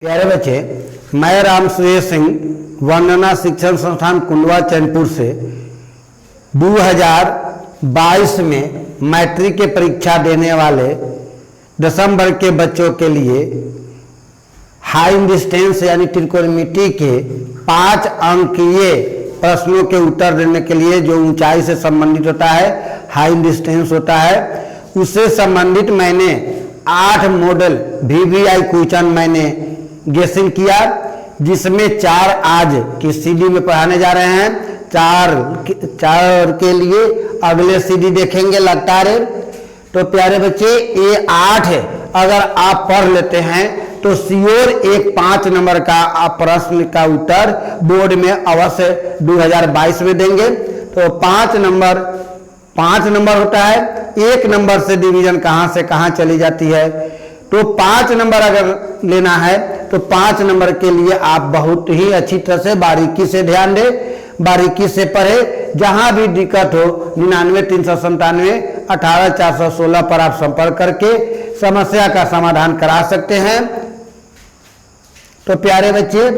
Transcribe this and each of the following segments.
प्यारे बच्चे, मैं राम सुरेश सिंह वंदना शिक्षण संस्थान कुंडवा चैनपुर से 2022 में मैट्रिक की परीक्षा देने वाले 10वीं वर्ग के बच्चों के लिए हाई डिस्टेंस यानी त्रिकोणमिति के 5 अंकीय प्रश्नों के उत्तर देने के लिए जो ऊंचाई से संबंधित होता है, हाई डिस्टेंस होता है, उससे संबंधित मैंने 8 मॉडल VVI क्वेश्चन मैंने गेसिंग किया, जिसमें 4 आज की सीडी में पढ़ाने जा रहे हैं। 4 के लिए अगले सीडी देखेंगे लगातार। तो प्यारे बच्चे, ये 8 है, अगर आप पढ़ लेते हैं तो श्योर एक 5 नंबर का आप प्रश्न का उत्तर बोर्ड में अवश्य 2022 में देंगे। तो 5 नंबर होता है। 1 नंबर से डिवीजन कहां से कहां चली जाती है। तो 5 नंबर अगर लेना है तो 5 नंबर के लिए आप बहुत ही अच्छी तरह से बारीकी से ध्यान दें, बारीकी से पढ़े। जहां भी दिक्कत हो 99 397 18 416 पर आप संपर्क करके समस्या का समाधान करा सकते हैं। तो प्यारे बच्चे,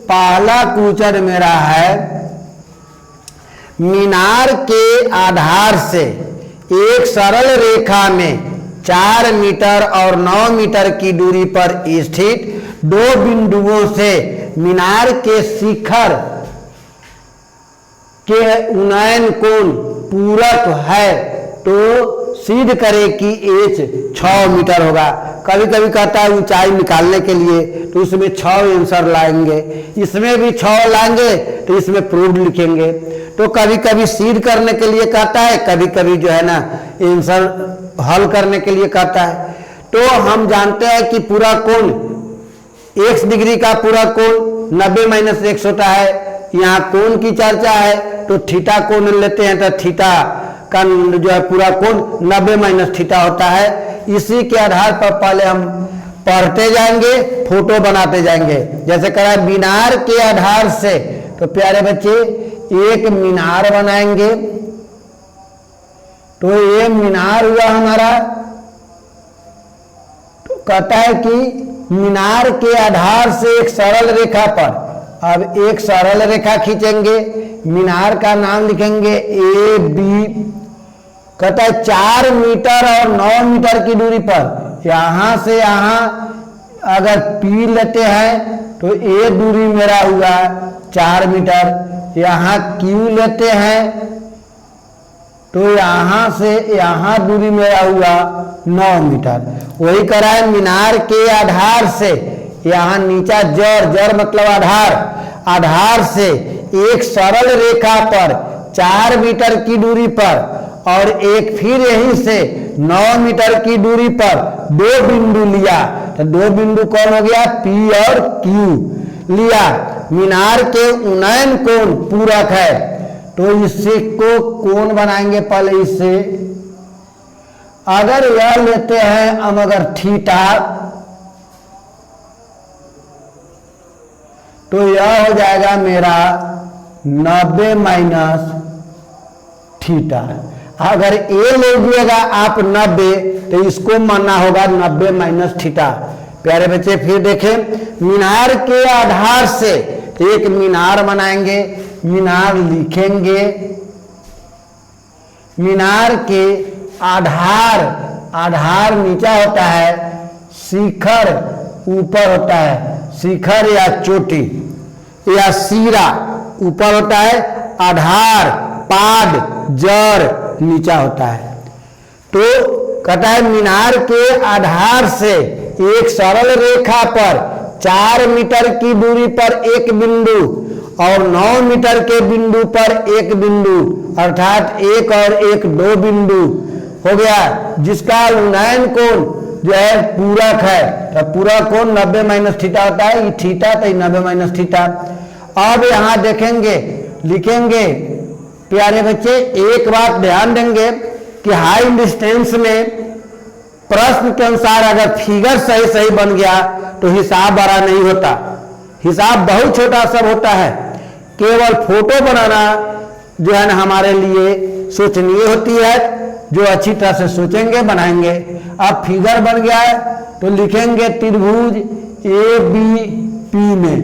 पहला क्वेश्चन मेरा है, मीनार के आधार से एक सरल रेखा में 4 मीटर और 9 मीटर की दूरी पर स्थित 2 बिंदुओं से मीनार के शिखर के उन्नयन कोण पूरक है तो सिद्ध करे कि एच 6 मीटर होगा। कभी कभी कहता है ऊंचाई निकालने के लिए, तो इसमें 6 आंसर लाएंगे, इसमें भी 6 लाएंगे तो इसमें प्रूव्ड लिखेंगे। तो कभी कभी सिद्ध करने के लिए कहता है, कभी कभी जो है ना आंसर हल करने के लिए कहता है। तो हम जानते हैं कि पूरा कोण x डिग्री का पूरा कोण 90 - x होता है। यहाँ कोण की चर्चा है तो थीटा कोण लेते हैं, तो थीटा का जो है पूरा कोण 90 - थीटा होता है। इसी के आधार पर पहले हम पढ़ते जाएंगे, फोटो बनाते जाएंगे। जैसे कहा मीनार के आधार से, तो प्यारे बच्चे एक मीनार बनाएंगे। तो ये मीनार हुआ हमारा। तो कहता है कि मीनार के आधार से एक सरल रेखा पर, अब एक सरल रेखा खींचेंगे, मीनार का नाम लिखेंगे AB। कहता है 4 मीटर और 9 मीटर की दूरी पर, यहां से यहां अगर P लेते हैं तो ये दूरी मेरा हुआ 4 मीटर। यहां Q लेते हैं तो यहां से यहां दूरी मेरा हुआ 9 मीटर। वही करा है मीनार के आधार से, यहां नीचा जड़ मतलब आधार से एक सरल रेखा पर 4 मीटर की दूरी पर और एक फिर यहीं से 9 मीटर की दूरी पर 2 बिंदु लिया। तो 2 बिंदु कौन हो गया, P और Q लिया। मीनार के उन्नयन कोण पूरक है, तो इससे को कोण बनाएंगे पहले। इससे अगर यह लेते हैं हम, अगर थीटा, तो यह हो जाएगा मेरा 90 - थीटा। अगर ए ले लीजिएगा आप 90, तो इसको मानना होगा 90 - थीटा। प्यारे बच्चे, फिर देखें मीनार के आधार से एक मीनार बनाएंगे, मीनार लिखेंगे। मीनार के आधार नीचा होता है, शिखर ऊपर होता है, शिखर या चोटी या सिरा ऊपर होता है, आधार पाद जड़ नीचा होता है। तो कहता है मीनार के आधार से एक सरल रेखा पर 4 मीटर की दूरी पर एक बिंदु और 9 मीटर के बिंदु पर एक बिंदु, अर्थात 1 और 1 2 बिंदु हो गया, जिसका उन्नयन कोण जो है पूरक है। तो पूरा कोण 90 - थीटा होता है, ये थीटा तो 90 - थीटा। अब यहां देखेंगे, लिखेंगे प्यारे बच्चे, एक बात ध्यान देंगे कि हाई डिस्टेंस में प्रश्न के अनुसार अगर फिगर सही बन गया तो हिसाब बड़ा नहीं होता, हिसाब बहुत छोटा सब होता है। केवल फोटो बनाना जो है ना हमारे लिए सोचनीय होती है, जो अच्छी तरह से सोचेंगे बनाएंगे। अब फिगर बन गया है तो लिखेंगे त्रिभुज ए बी पी में,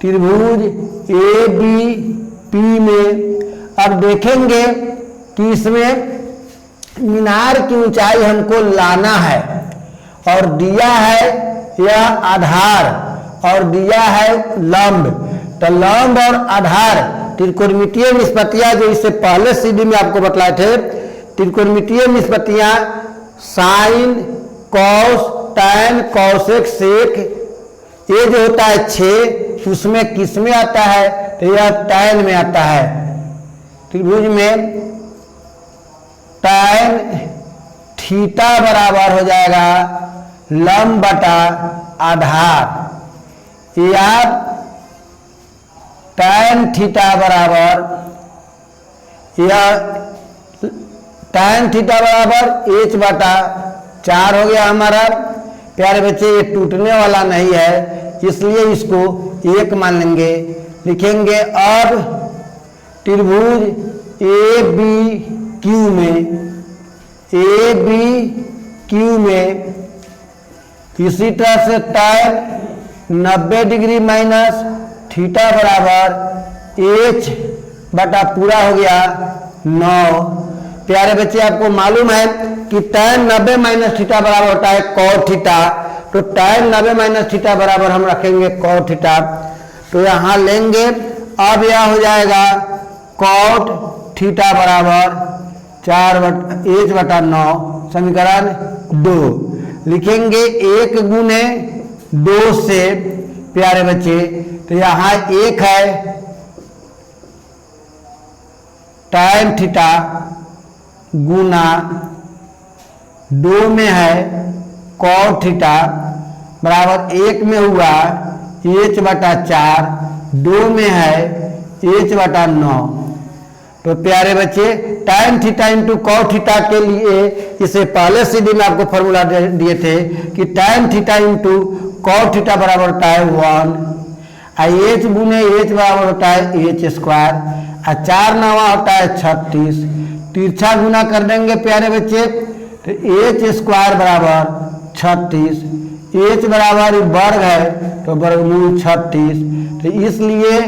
त्रिभुज ए बी पी में अब देखेंगे कि इसमें मीनार की ऊंचाई हमको लाना है और दिया है यह आधार और दिया है लंब। तो लंब और आधार त्रिकोणमितीय निष्पत्तियां जो इससे पहले सीढ़ी में आपको बतलाए थे, त्रिकोणमितीय निष्पत्तियां sine cos tan cosec sec, ये जो होता है 6 उसमें किस में आता है? तो यह टैन में आता है। त्रिभुज में टैन थीटा बराबर हो जाएगा लंब बटा आधार, या टैन थीटा बराबर टैन थीटा बराबर h बटा 4 हो गया हमारा। प्यारे बच्चे ये टूटने वाला नहीं है इसलिए इसको 1 मान लेंगे। लिखेंगे अब त्रिभुज ए बी क्यू में इसी तरह से टैन 90 डिग्री माइनस थीटा बराबर h बटा पूरा हो गया 9। प्यारे बच्चे आपको मालूम है कि टैन 90 माइनस थीटा बराबर होता है कॉट थीटा, तो टैन 90 माइनस थीटा बराबर हम रखेंगे कॉट थीटा। तो यहाँ लेंगे, अब यह हो जाएगा कॉट थीटा बराबर 4 बटा 9 समीकरण 2। लिखेंगे 1 गुने 2 से प्यारे बच्चे, तो यहाँ 1 है टैन थीटा गुना 2 में है कॉट थीटा बराबर 1 में हुआ h बटा 4, 2 में है h बटा 9। तो प्यारे बच्चे tan theta into cot theta के लिए इसे पहले सीढ़ी में आपको फॉर्मूला दिए थे कि tan theta into cot theta बराबर होता है 1, h गुने h बराबर होता है h स्क्वायर, 4 9 होता है 36, तिरछा गुना कर देंगे प्यारे बच्चे, तो h स्क्वायर बराबर 36, h बराबर वर्ग है तो वर्गमूल 36, तो इसलिए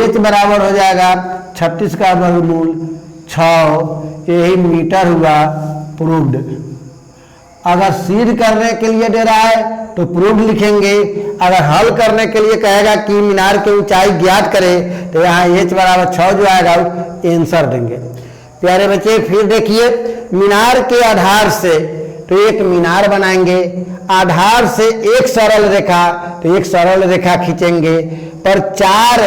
h बराबर हो जाएगा 36 का वर्गमूल 6, यही मीटर हुआ प्रूव्ड। अगर सिद्ध करने के लिए दे रहा है तो प्रूव्ड लिखेंगे, अगर हल करने के लिए कहेगा कि मीनार की ऊंचाई ज्ञात करे तो यहाँ h बराबर 6 जो आएगा आंसर देंगे। प्यारे बच्चे फिर देखिए मीनार के आधार से, तो एक मीनार बनाएंगे, आधार से एक सरल रेखा, तो एक सरल रेखा खींचेंगे पर 4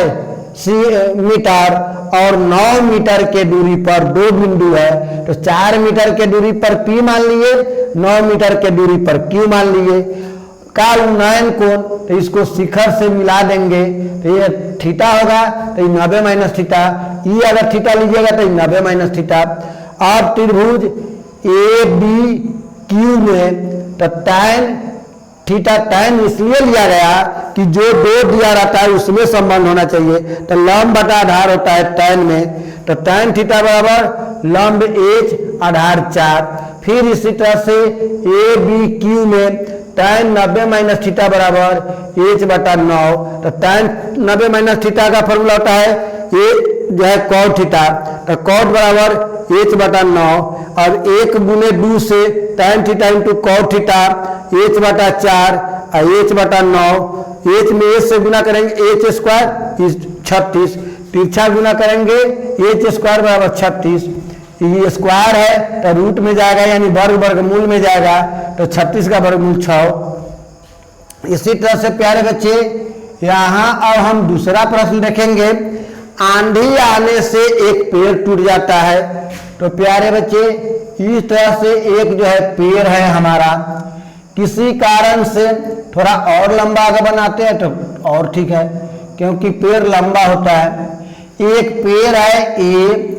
मीटर और 9 मीटर के दूरी पर 2 बिंदु है, तो 4 मीटर के दूरी पर P मान लिए, 9 मीटर के दूरी पर Q मान लिए। का उन्नयन कोण, तो इसको शिखर से मिला देंगे, तो ये थीटा होगा तो 90 माइनस थीटा, ये अगर थीटा लीजिएगा तो 90 माइनस थीटा। अब त्रिभुज ए बी क्यू में तो टैन थीटा टैन इसलिए लिया गया कि जो 2 दिया रहता है उसमें संबंध होना चाहिए, तो लंब बटा आधार होता है टैन में, तो टैन थीटा बराबर लंब h आधार 4। फिर इसी तरह से ए बी क्यू में टैन 90 माइनस थीटा बराबर h बटा 9, तो टैन 90 माइनस थीटा का फॉर्मूला होता है ये जो है कॉट थीटा, तो कॉट बराबर h बटा 9 और 1 गुने 2 से tan theta into cot theta h बटा 4 और h बटा 9, h में h से गुना करेंगे h स्क्वायर 36, तिरछा गुना करेंगे h स्क्वायर बराबर 36, ये स्क्वायर है तो रूट में जाएगा यानी वर्गमूल में जाएगा, तो 36 का वर्गमूल 6। इसी तरह से प्यारे बच्चे यहाँ अब हम दूसरा प्रश्न देखेंगे। आंधी आने से एक पेड़ टूट जाता है, तो प्यारे बच्चे इस तरह से एक जो है पेड़ है हमारा, किसी कारण से थोड़ा और लंबा अगर बनाते हैं तो और ठीक है क्योंकि पेड़ लंबा होता है। एक पेड़ है ए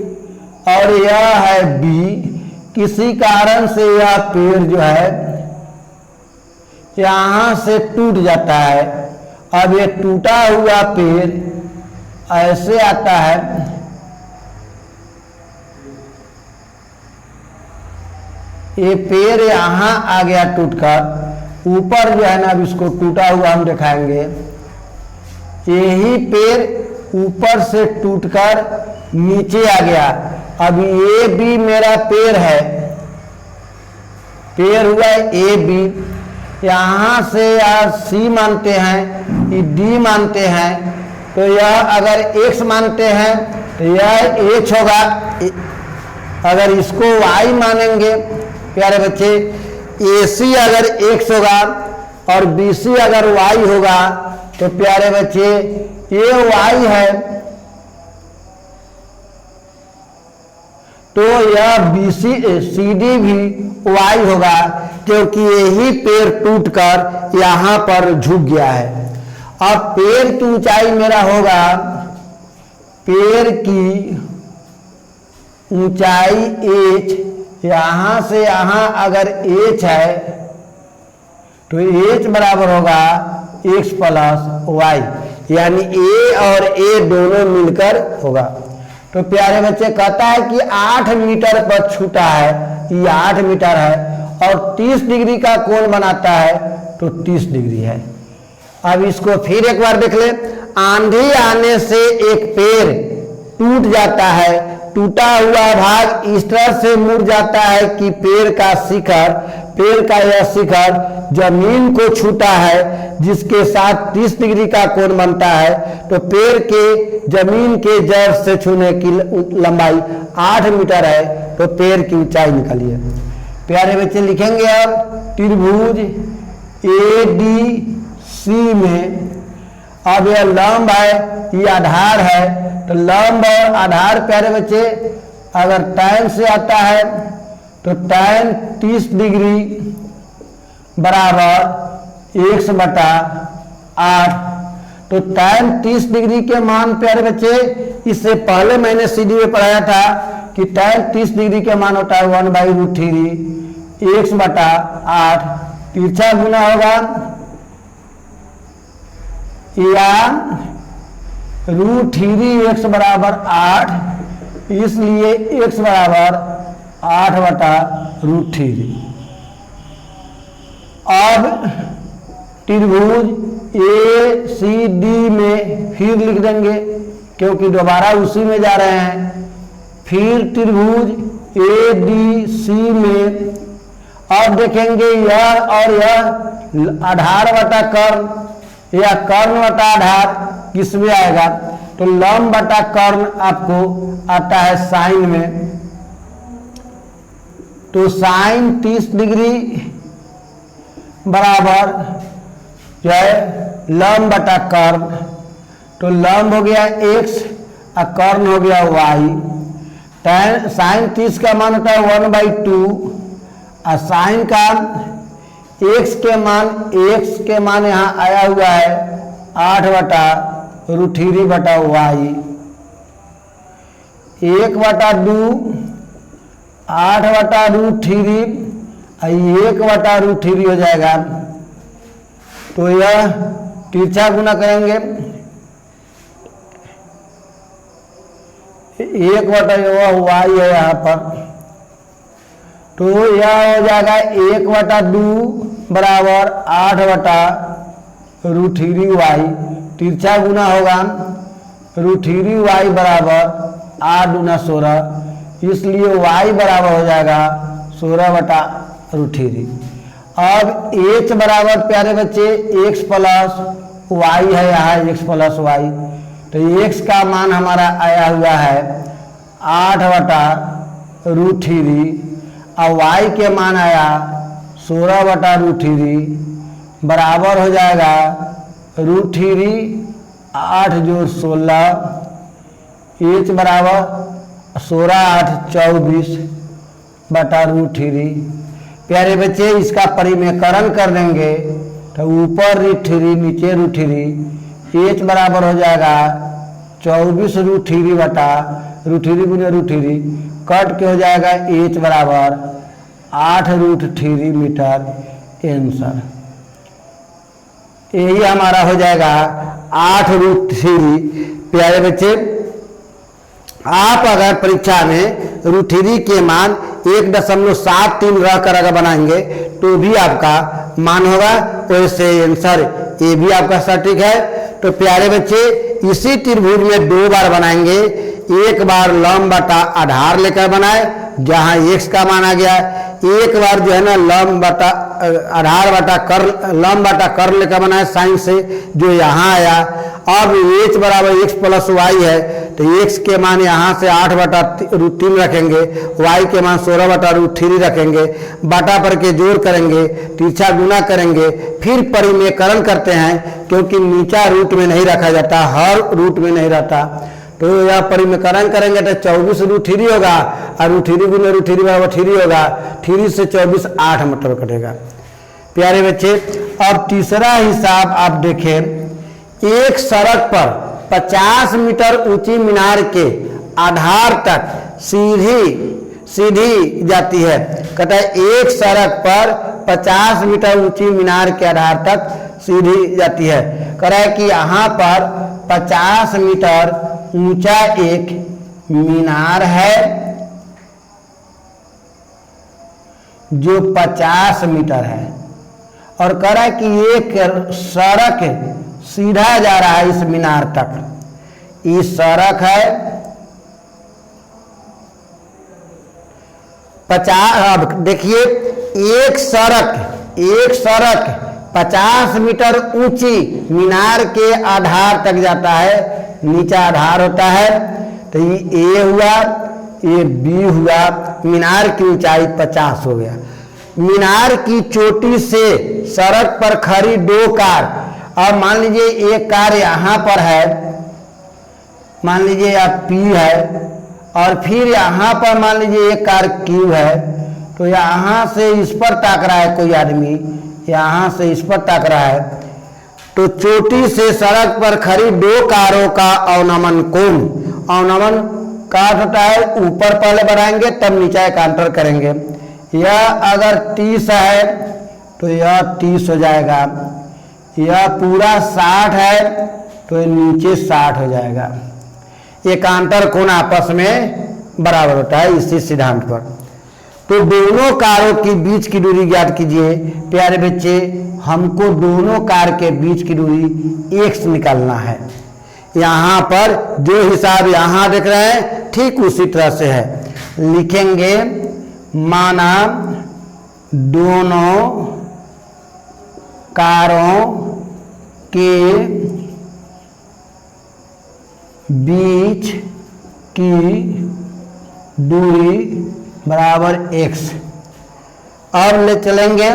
और यह है बी, किसी कारण से यह पेड़ जो है यहां से टूट जाता है। अब ये टूटा हुआ पेड़ ऐसे आता है, ये पेड़ यहां आ गया टूटकर ऊपर जो है ना, अब इसको टूटा हुआ हम दिखाएंगे। यही पेड़ ऊपर से टूटकर नीचे आ गया। अब ये भी मेरा पेड़ है, पेड़ हुआ ए बी। यहां से यार सी मानते हैं, ये डी मानते हैं, तो यह अगर एक्स मानते हैं तो यह एच होगा। अगर इसको वाई मानेंगे प्यारे बच्चे, ए सी अगर एक्स होगा और बी सी अगर वाई होगा, तो प्यारे बच्चे ये वाई है, तो यह बी सी सी डी भी वाई होगा, क्योंकि यही पेड़ टूटकर यहां पर झुक गया है। अब पेड़ की ऊंचाई मेरा होगा, पेड़ की ऊंचाई h, यहां से यहां अगर h है तो h बराबर होगा x प्लस वाई, यानी a और a दोनों मिलकर होगा। तो प्यारे बच्चे कहता है कि 8 मीटर पर छूटा है, ये 8 मीटर है और 30 डिग्री का कोण बनाता है, तो 30 डिग्री है। अब इसको फिर एक बार देख ले। आंधी आने से एक पेड़ टूट जाता है, टूटा हुआ भाग इस तरह से मुड़ जाता है कि पेड़ का यह शिखर जमीन को छूता है, जिसके साथ 30 डिग्री का कोण बनता है। तो पेड़ के जमीन के जड़ से छूने की लंबाई 8 मीटर है, तो पेड़ की ऊंचाई निकालिए। प्यारे बच्चे लिखेंगे अब त्रिभुज ए डी सी में, अब यह लंब है, ये आधार है, तो लंब और आधार प्यारे बच्चे अगर tan से आता है तो tan 30 डिग्री बराबर x बटा 8। तो tan 30 डिग्री के मान प्यारे बच्चे, इससे पहले मैंने सीडी में पढ़ाया था कि tan 30 डिग्री के मान होता है 1/√3 x बटा 8। तिरछा गुना होगा या √3x बराबर 8, इसलिए x बराबर 8/√3। अब त्रिभुज ए सी डी में फिर लिख देंगे, क्योंकि दोबारा उसी में जा रहे हैं। फिर त्रिभुज ए डी सी में अब देखेंगे यह और यह आधार बटा कर्ण या कर्ण बटा आधार किस में आएगा, तो लंब बटा कर्ण आपको आता है साइन में। तो साइन 30 डिग्री बराबर जो है लंब बटा कर्ण, तो लंब हो गया x और कर्ण हो गया y। साइन 30 का मान होता है 1/2 और साइन का x के मान यहाँ आया हुआ है 8/√3 बटा y। 1/2 8/√3 1/√3 हो जाएगा। तो यह तिरछा गुना करेंगे 1/y है यहाँ पर, तो यह हो जाएगा 1/2 बराबर 8/√3y। तिरछा गुना होगा √3y बराबर 8 दूना 16, इसलिए y बराबर हो जाएगा 16/√3। अब h बराबर प्यारे बच्चे x प्लस y है, यहाँ x प्लस y, तो x का मान हमारा आया हुआ है 8/√3 और y के मान आया 16/√3 बराबर हो जाएगा √3 8 जोड़ 16, h बराबर 16 8 24/√3। प्यारे बच्चे इसका परिमेयकरण कर देंगे तो ऊपर √3 नीचे √3, h बराबर हो जाएगा 24√3 बटा √3 गुने √3 कट के हो जाएगा h बराबर 8√3 मीटर आंसर। यही हमारा हो जाएगा 8√3। प्यारे बच्चे आप अगर परीक्षा में √3 के मान 1.73 रहकर अगर बनाएंगे तो भी आपका मान होगा। वैसे आंसर ये भी आपका सटीक है। तो प्यारे बच्चे इसी त्रिभुज में 2 बार बनाएंगे। एक बार लंब बटा आधार लेकर बनाए जहां x का मान आ गया, एक बार जो है ना लंब बटा आधार बटा कर लंब बटा कर लेकर बनाए साइन से जो यहाँ आया। अब h बराबर x प्लस वाई है तो x के मान यहाँ से 8/√3 रखेंगे, y के मान 16/√3 रखेंगे, बटा पर के जोड़ करेंगे, तिरछा गुना करेंगे, फिर परिमेयकरण करते हैं क्योंकि नीचा रूट में नहीं रखा जाता, हर रूट में नहीं रहता। तो यह परिमेयकरण करेंगे तो 24√3 होगा और √3 गुना √3 बराबर 3 होगा। 3 से 24 8 मतलब कटेगा। प्यारे बच्चे अब तीसरा हिसाब आप देखें। एक सड़क पर 50 मीटर ऊंची मीनार के आधार तक सीधी जाती है। कहता है एक सड़क पर 50 मीटर ऊंची मीनार के आधार तक सीधी जाती है। कह रहा है कि यहाँ पर 50 मीटर ऊंचा एक मीनार है जो 50 मीटर है और कह रहा है कि एक सड़क सीधा जा रहा है इस मीनार तक। इस सड़क है 50। अब देखिए एक सड़क 50 मीटर ऊंची मीनार के आधार तक जाता है, नीचा आधार होता है। तो ये ए हुआ, ये बी हुआ, मीनार की ऊंचाई 50 हो गया। मीनार की चोटी से सड़क पर खड़ी 2 कार, अब मान लीजिए एक कार यहाँ पर है, मान लीजिए यह P है और फिर यहाँ पर मान लीजिए एक कार Q है। तो यहाँ से इस पर ताक रहा है कोई आदमी, यहाँ से इस पर ताक रहा है। तो चोटी से सड़क पर खड़ी 2 कारों का अवनमन कोण, अवनमन का होता है ऊपर पहले बढ़ाएंगे तब नीचे एकांतर करेंगे। यह अगर 30 है तो यह 30 हो जाएगा, यह पूरा 60 है तो नीचे 60 हो जाएगा। एकांतर कोण आपस में बराबर होता है इसी सिद्धांत पर। तो दोनों कारों के बीच की दूरी ज्ञात कीजिए। प्यारे बच्चे हमको दोनों कार के बीच की दूरी x निकालना है। यहाँ पर जो हिसाब यहाँ देख रहे हैं ठीक उसी तरह से है। लिखेंगे माना दोनों कारों के बीच की दूरी बराबर x। और ले चलेंगे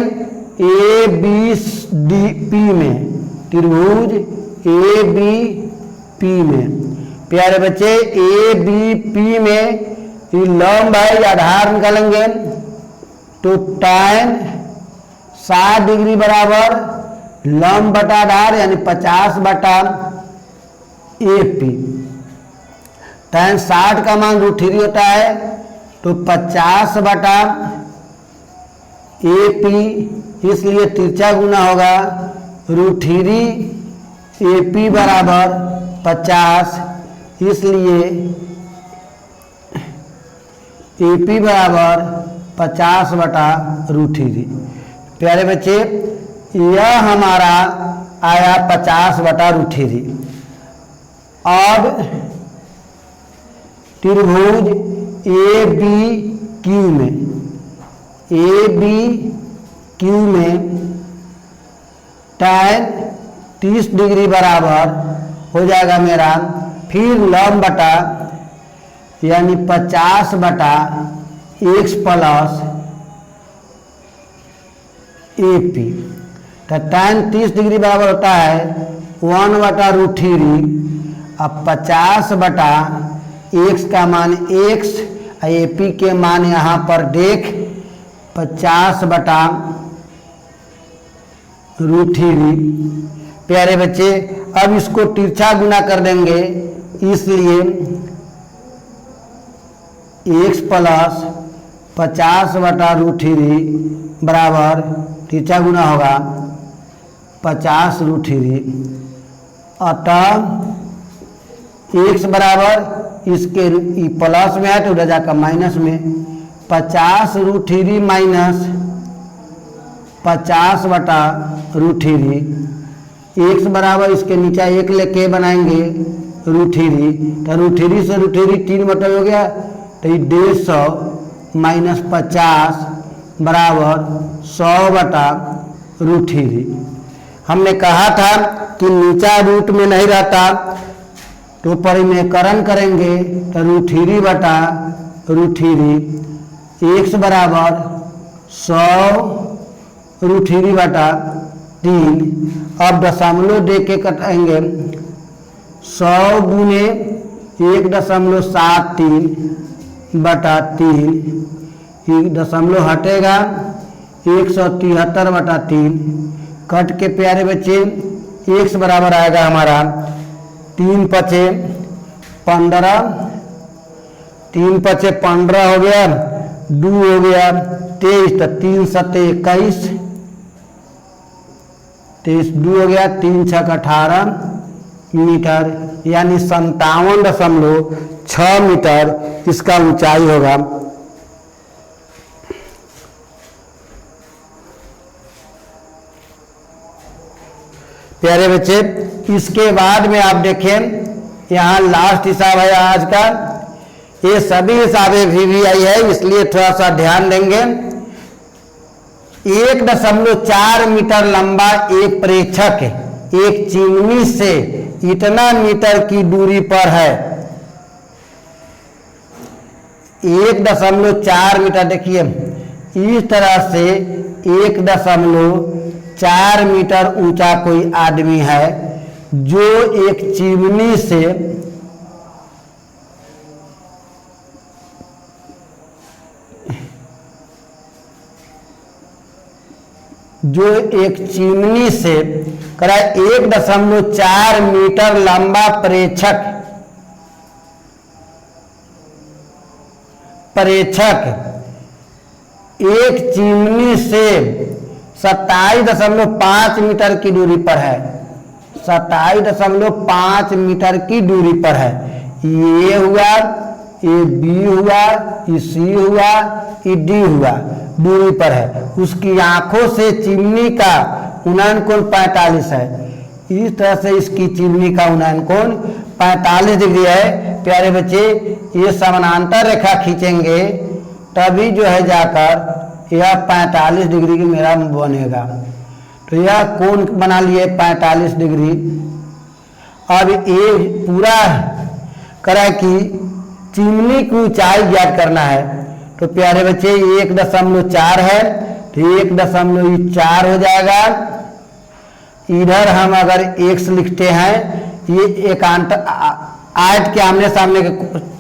ए बी डी पी में, त्रिभुज ए बी पी में। प्यारे बच्चे ए बी पी में लंब है, आधार निकालेंगे तो tan 60 डिग्री बराबर लंब बटा आधार यानी 50 बटा AP। tan 60 का मान √3 होता है तो 50 बटा AP, इसलिए तिरछा गुना होगा √3 AP बराबर 50, इसलिए AP बराबर 50 बटा √3। प्यारे बच्चे यह हमारा आया 50 बटा √3। अब त्रिभुज ए बी क्यू में tan 30 डिग्री बराबर हो जाएगा मेरा, फिर लंब बटा यानी 50 बटा x प्लस AP। तो tan 30 डिग्री बराबर होता है 1 बटा √3। अब 50 बटा x का मान x, AP के मान यहाँ पर देख 50 बटा √3। प्यारे बच्चे अब इसको तिरछा गुना कर देंगे, इसलिए x प्लस 50 बटा √3 बराबर तिरछा गुना होगा 50 √3। अतः x बराबर इसके प्लस में है तो उधर जाकर माइनस में 50√3 माइनस 50/√3 x बराबर इसके नीचे 1 लेके बनाएंगे √3 तो √3 से √3 3 बटा हो गया तो 150 माइनस 50 बराबर 100/√3। हमने कहा था कि नीचा रूट में नहीं रहता तो परिमेयकरण करेंगे तो √3/√3 x बराबर 100√3/3। अब दशमलव दे के कटेंगे 100 गुने 1.73/3 दशमलव हटेगा 173/3 कट के प्यारे बच्चे x बराबर आएगा हमारा 3 पचे 15 3 पचे 15 हो गया 2 हो गया 23 तो 3 7 21 23 2 हो गया 3 6 18 मीटर यानी 57.6 मीटर इसका ऊंचाई होगा। प्यारे बच्चे इसके बाद में आप देखें यहाँ लास्ट हिसाब है आज का। ये सभी हिसाबें VVI है इसलिए थोड़ा सा ध्यान देंगे। 1.4 मीटर लंबा एक प्रेक्षक एक चिमनी से इतना मीटर की दूरी पर है। 1.4 मीटर देखिए इस तरह से 1.4 मीटर ऊंचा कोई आदमी है जो एक चिमनी से करा 1.4 मीटर लंबा प्रेक्षक एक चिमनी से 27.5 मीटर की दूरी पर है। 27.5 मीटर की दूरी पर है। ये हुआ, ये बी हुआ, ये सी हुआ, ये डी हुआ, दूरी पर है। उसकी आंखों से चिमनी का उन्नयन कोण 45 है। इस तरह से इसकी चिमनी का उन्नयन कोण 45 डिग्री है। प्यारे बच्चे ये समानांतर रेखा खींचेंगे तभी जो है जाकर यह 45 डिग्री की मेरा बनेगा। तो यह कोण बना लिए 45 डिग्री। अब ये पूरा करा कि चिमनी की ऊंचाई ज्ञात करना है। तो प्यारे बच्चे 1.4 है तो 1.4 हो जाएगा। इधर हम अगर x लिखते हैं ये एकांत आयत के आमने सामने के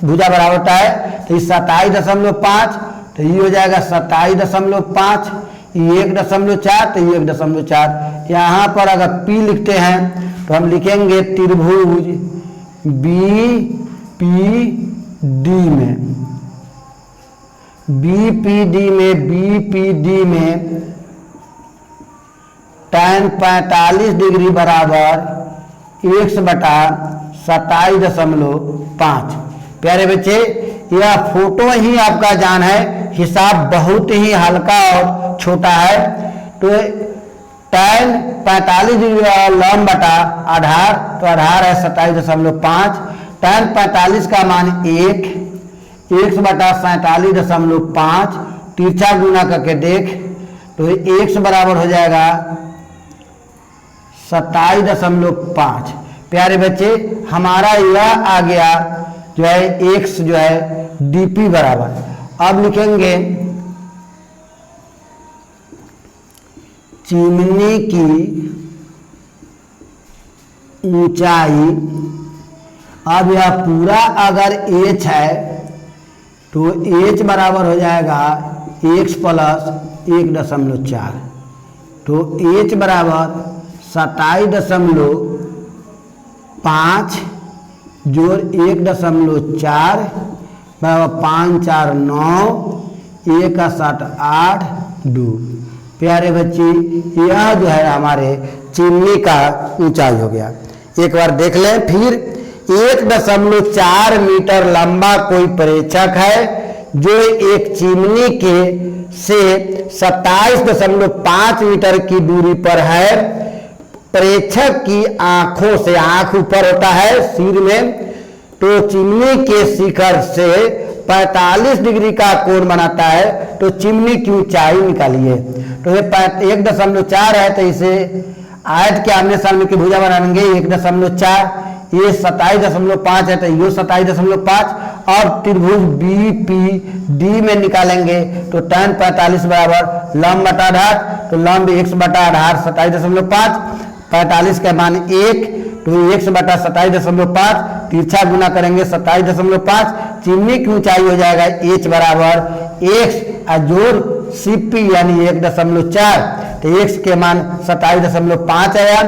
भुजा बराबर होता है तो 27.5 तो ये हो जाएगा 27.5 1.4 तो 1.4। यहाँ पर अगर P लिखते हैं तो हम लिखेंगे त्रिभुज BPD में tan 45 डिग्री बराबर x/27.5। प्यारे बच्चे यह फोटो ही आपका जान है। हिसाब बहुत ही हल्का और छोटा है। तो tan 45 डिग्री लंब बटा आधार तो आधार है 27.5। tan 45 का मान 1 x/47.5 तिरछा गुना करके देख तो x बराबर हो जाएगा 27.5। प्यारे बच्चे हमारा यह आ गया जो है x जो है dp बराबर। अब लिखेंगे चिमनी की ऊंचाई। अब यह पूरा अगर h है तो h बराबर हो जाएगा x प्लस 1.4 तो h बराबर 27.5 जोड़ 1.4 बराबर 5 4 9 1 7 8 2। प्यारे बच्चे यह जो है हमारे चिमनी का ऊंचाई हो गया। एक बार देख लें फिर 1.4 मीटर लंबा कोई प्रेक्षक है जो एक चिमनी के से 27.5 मीटर की दूरी पर है। प्रेक्षक की आंखों से, आंख ऊपर होता है सिर में, तो चिमनी के शिखर से 45 डिग्री का कोण बनाता है। तो चिमनी की ऊंचाई निकालिए। तो ये 1.4 है, तो इसे आयत के आमने सामने की भुजा बनाएंगे 1.4, ये 27.5 है, तो ये 27.5। और त्रिभुज BPD में निकालेंगे तो tan 45 बराबर लंब बटा आधार, तो लंब x बटा आधार 27.5, 45 का मान 1, तो x बटा 27.5, तिरछा गुना करेंगे 27.5, चिमनी की ऊंचाई हो जाएगा h बराबर x जोड़ CP यानी 1.4, तो x के मान 27.5 आया,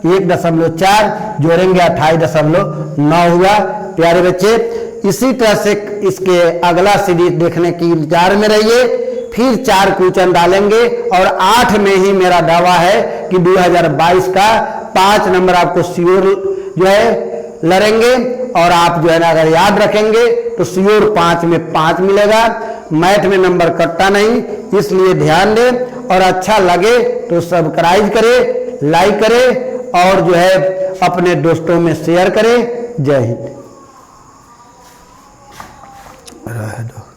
1.4 जोड़ेंगे 28.9 हुआ। प्यारे बच्चे, इसी तरह से इसके अगला सीरीज देखने की इंतजार में रहिए। फिर 4 क्वेश्चन डालेंगे और 8 में ही मेरा दावा है कि 2022 का 5 नंबर आपको श्योर जो है लड़ेंगे। और आप जो है ना अगर याद रखेंगे तो श्योर 5 में 5 मिलेगा। मैथ में नंबर कटता नहीं, इसलिए ध्यान दें। और अच्छा लगे तो सब्सक्राइब करें, लाइक करें और जो है अपने दोस्तों में शेयर करें। जय हिंद। रह दो।